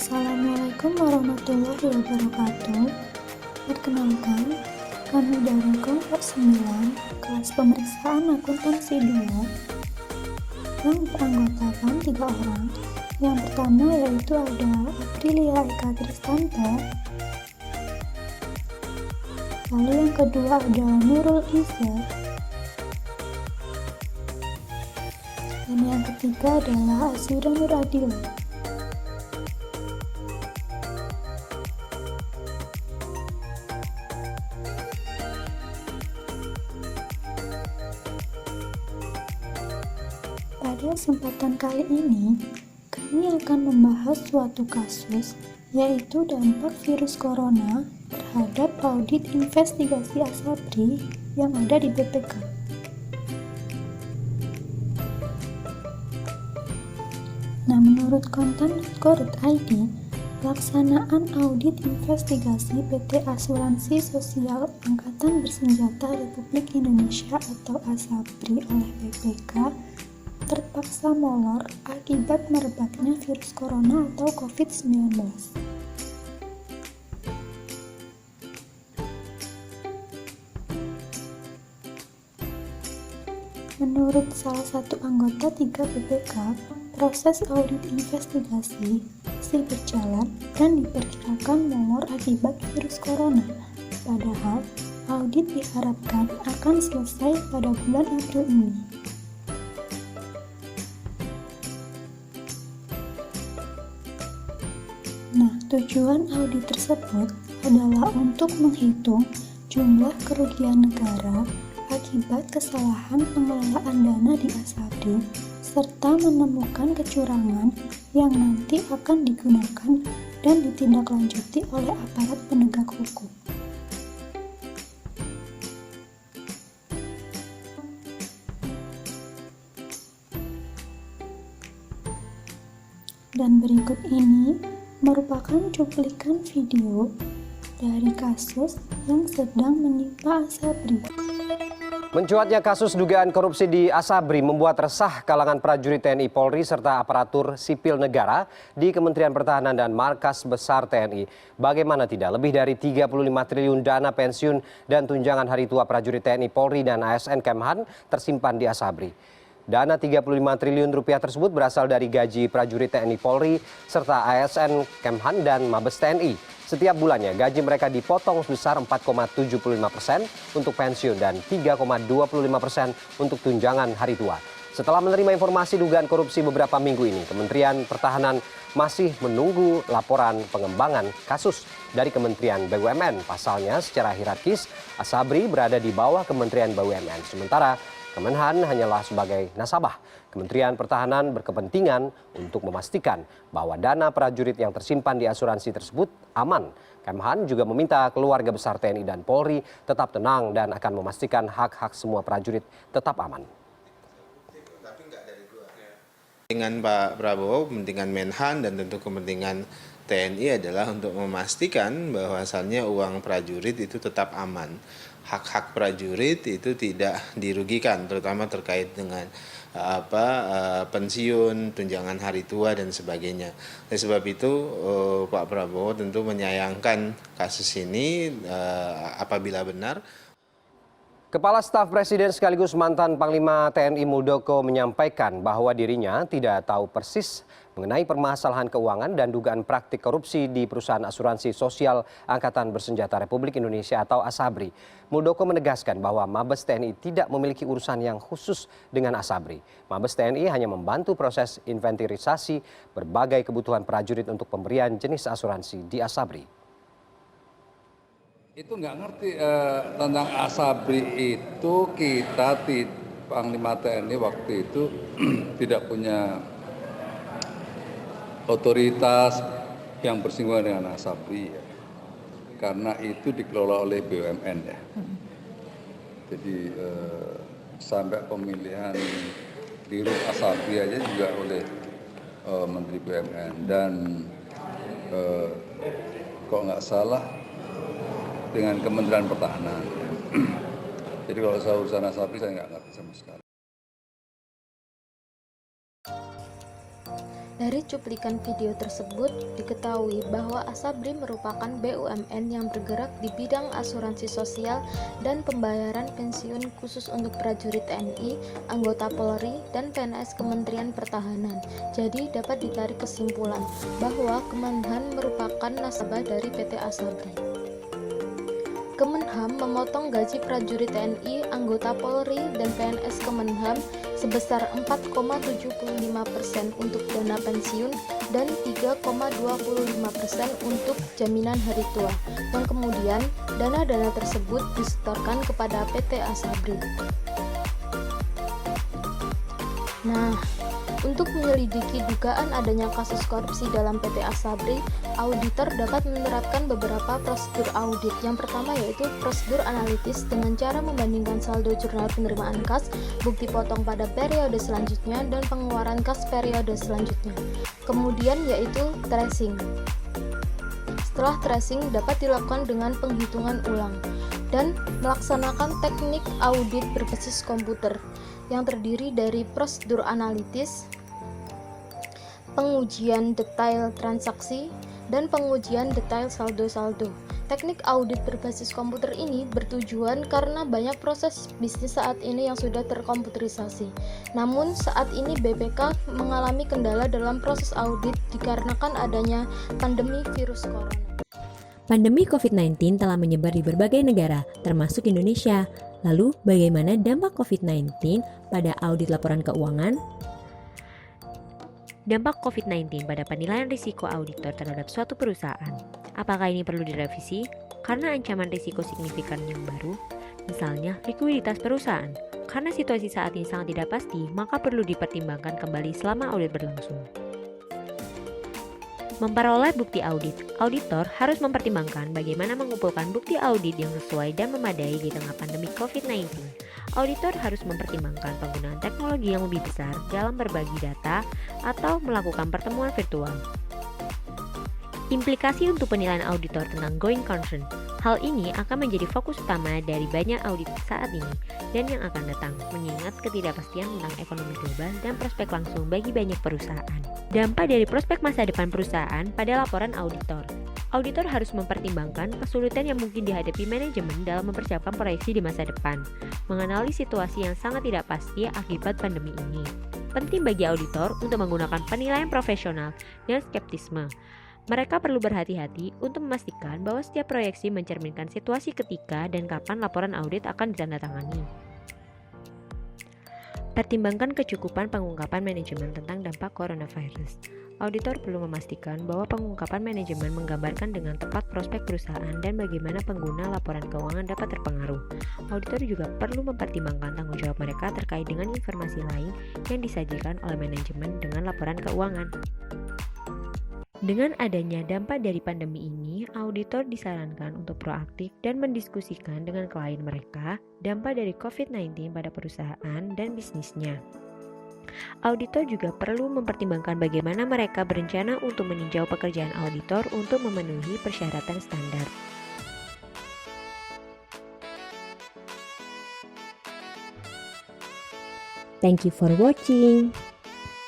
Assalamualaikum warahmatullahi wabarakatuh. Perkenalkan, kami dari kelompok 9, kelas pemeriksaan akuntansi 2, yang beranggotakan 3 orang. Yang pertama yaitu ada Aprilia Eka Tristanto, lalu yang kedua ada Nurul Izzat, dan yang ketiga adalah Azura Nur Adila. Pada kesempatan kali ini, kami akan membahas suatu kasus, yaitu dampak virus corona terhadap audit investigasi Asabri yang ada di BPK. Nah, menurut konten.co.id, pelaksanaan audit investigasi PT Asuransi Sosial Angkatan Bersenjata Republik Indonesia atau Asabri oleh BPK terpaksa molor akibat merebaknya virus corona atau COVID-19. Menurut salah satu anggota 3 BPK, proses audit investigasi masih berjalan dan diperkirakan molor akibat virus corona. Padahal, audit diharapkan akan selesai pada bulan April ini. Nah, tujuan audit tersebut adalah untuk menghitung jumlah kerugian negara akibat kesalahan pengelolaan dana di Asabri, serta menemukan kecurangan yang nanti akan digunakan dan ditindaklanjuti oleh aparat penegak hukum. Dan berikut ini merupakan cuplikan video dari kasus yang sedang menimpa Asabri. Mencuatnya kasus dugaan korupsi di Asabri membuat resah kalangan prajurit TNI Polri serta aparatur sipil negara di Kementerian Pertahanan dan Markas Besar TNI. Bagaimana tidak, lebih dari 35 triliun dana pensiun dan tunjangan hari tua prajurit TNI Polri dan ASN Kemhan tersimpan di Asabri. Dana 35 triliun rupiah tersebut berasal dari gaji prajurit TNI Polri serta ASN Kemhan dan Mabes TNI. Setiap bulannya gaji mereka dipotong sebesar 4,75% untuk pensiun dan 3,25% untuk tunjangan hari tua. Setelah menerima informasi dugaan korupsi beberapa minggu ini, Kementerian Pertahanan masih menunggu laporan pengembangan kasus dari Kementerian BUMN. Pasalnya secara hierarkis, Asabri berada di bawah Kementerian BUMN. Sementara Kemenhan hanyalah sebagai nasabah. Kementerian Pertahanan berkepentingan untuk memastikan bahwa dana prajurit yang tersimpan di asuransi tersebut aman. Kemhan juga meminta keluarga besar TNI dan Polri tetap tenang dan akan memastikan hak-hak semua prajurit tetap aman. Kepentingan Pak Prabowo, kepentingan Menhan dan tentu kepentingan TNI adalah untuk memastikan bahwasannya uang prajurit itu tetap aman. Hak-hak prajurit itu tidak dirugikan, terutama terkait dengan pensiun, tunjangan hari tua dan sebagainya. Oleh sebab itu Pak Prabowo tentu menyayangkan kasus ini apabila benar. Kepala Staf Presiden sekaligus mantan Panglima TNI Muldoko menyampaikan bahwa dirinya tidak tahu persis mengenai permasalahan keuangan dan dugaan praktik korupsi di perusahaan asuransi sosial Angkatan Bersenjata Republik Indonesia atau Asabri. Muldoko menegaskan bahwa Mabes TNI tidak memiliki urusan yang khusus dengan Asabri. Mabes TNI hanya membantu proses inventarisasi berbagai kebutuhan prajurit untuk pemberian jenis asuransi di Asabri. Itu nggak ngerti tentang Asabri itu, kita Panglima TNI waktu itu tidak punya otoritas yang bersinggungan dengan Asabri ya. Karena itu dikelola oleh BUMN ya. Jadi sampai pemilihan Dirut Asabri aja juga oleh Menteri BUMN dan kok nggak salah dengan Kementerian Pertahanan. Jadi kalau saya urusan Asabri saya nggak ngerti sama sekali. Dari cuplikan video tersebut, diketahui bahwa Asabri merupakan BUMN yang bergerak di bidang asuransi sosial dan pembayaran pensiun khusus untuk prajurit TNI, anggota Polri, dan PNS Kementerian Pertahanan. Jadi dapat ditarik kesimpulan bahwa Kemenhan merupakan nasabah dari PT Asabri. Kemenham memotong gaji prajurit TNI, anggota Polri, dan PNS Kemenham sebesar 4,75% untuk dana pensiun dan 3,25% untuk jaminan hari tua, yang kemudian dana-dana tersebut disetorkan kepada PT Asabri. Nah, untuk menyelidiki dugaan adanya kasus korupsi dalam PT Asabri, auditor dapat menerapkan beberapa prosedur audit. Yang pertama yaitu prosedur analitis dengan cara membandingkan saldo jurnal penerimaan kas, bukti potong pada periode selanjutnya, dan pengeluaran kas periode selanjutnya. Kemudian yaitu tracing. Setelah tracing dapat dilakukan dengan penghitungan ulang dan melaksanakan teknik audit berbasis komputer yang terdiri dari prosedur analitis, pengujian detail transaksi, dan pengujian detail saldo-saldo. Teknik audit berbasis komputer ini bertujuan karena banyak proses bisnis saat ini yang sudah terkomputerisasi. Namun saat ini BPK mengalami kendala dalam proses audit dikarenakan adanya pandemi virus corona. Pandemi COVID-19 telah menyebar di berbagai negara, termasuk Indonesia. Lalu, bagaimana dampak COVID-19 pada audit laporan keuangan? Dampak COVID-19 pada penilaian risiko auditor terhadap suatu perusahaan. Apakah ini perlu direvisi? Karena ancaman risiko signifikan yang baru, misalnya likuiditas perusahaan. Karena situasi saat ini sangat tidak pasti, maka perlu dipertimbangkan kembali selama audit berlangsung. Memperoleh bukti audit. Auditor harus mempertimbangkan bagaimana mengumpulkan bukti audit yang sesuai dan memadai di tengah pandemi COVID-19. Auditor harus mempertimbangkan penggunaan teknologi yang lebih besar dalam berbagi data atau melakukan pertemuan virtual. Implikasi untuk penilaian auditor tentang going concern. Hal ini akan menjadi fokus utama dari banyak audit saat ini dan yang akan datang, mengingat ketidakpastian tentang ekonomi global dan prospek langsung bagi banyak perusahaan. Dampak dari prospek masa depan perusahaan pada laporan auditor. Auditor harus mempertimbangkan kesulitan yang mungkin dihadapi manajemen dalam mempersiapkan proyeksi di masa depan, mengenali situasi yang sangat tidak pasti akibat pandemi ini. Penting bagi auditor untuk menggunakan penilaian profesional dan skeptisme. Mereka perlu berhati-hati untuk memastikan bahwa setiap proyeksi mencerminkan situasi ketika dan kapan laporan audit akan ditandatangani. Pertimbangkan kecukupan pengungkapan manajemen tentang dampak coronavirus. Auditor perlu memastikan bahwa pengungkapan manajemen menggambarkan dengan tepat prospek perusahaan dan bagaimana pengguna laporan keuangan dapat terpengaruh. Auditor juga perlu mempertimbangkan tanggung jawab mereka terkait dengan informasi lain yang disajikan oleh manajemen dengan laporan keuangan. Dengan adanya dampak dari pandemi ini, auditor disarankan untuk proaktif dan mendiskusikan dengan klien mereka dampak dari COVID-19 pada perusahaan dan bisnisnya. Auditor juga perlu mempertimbangkan bagaimana mereka berencana untuk meninjau pekerjaan auditor untuk memenuhi persyaratan standar. Thank you for watching.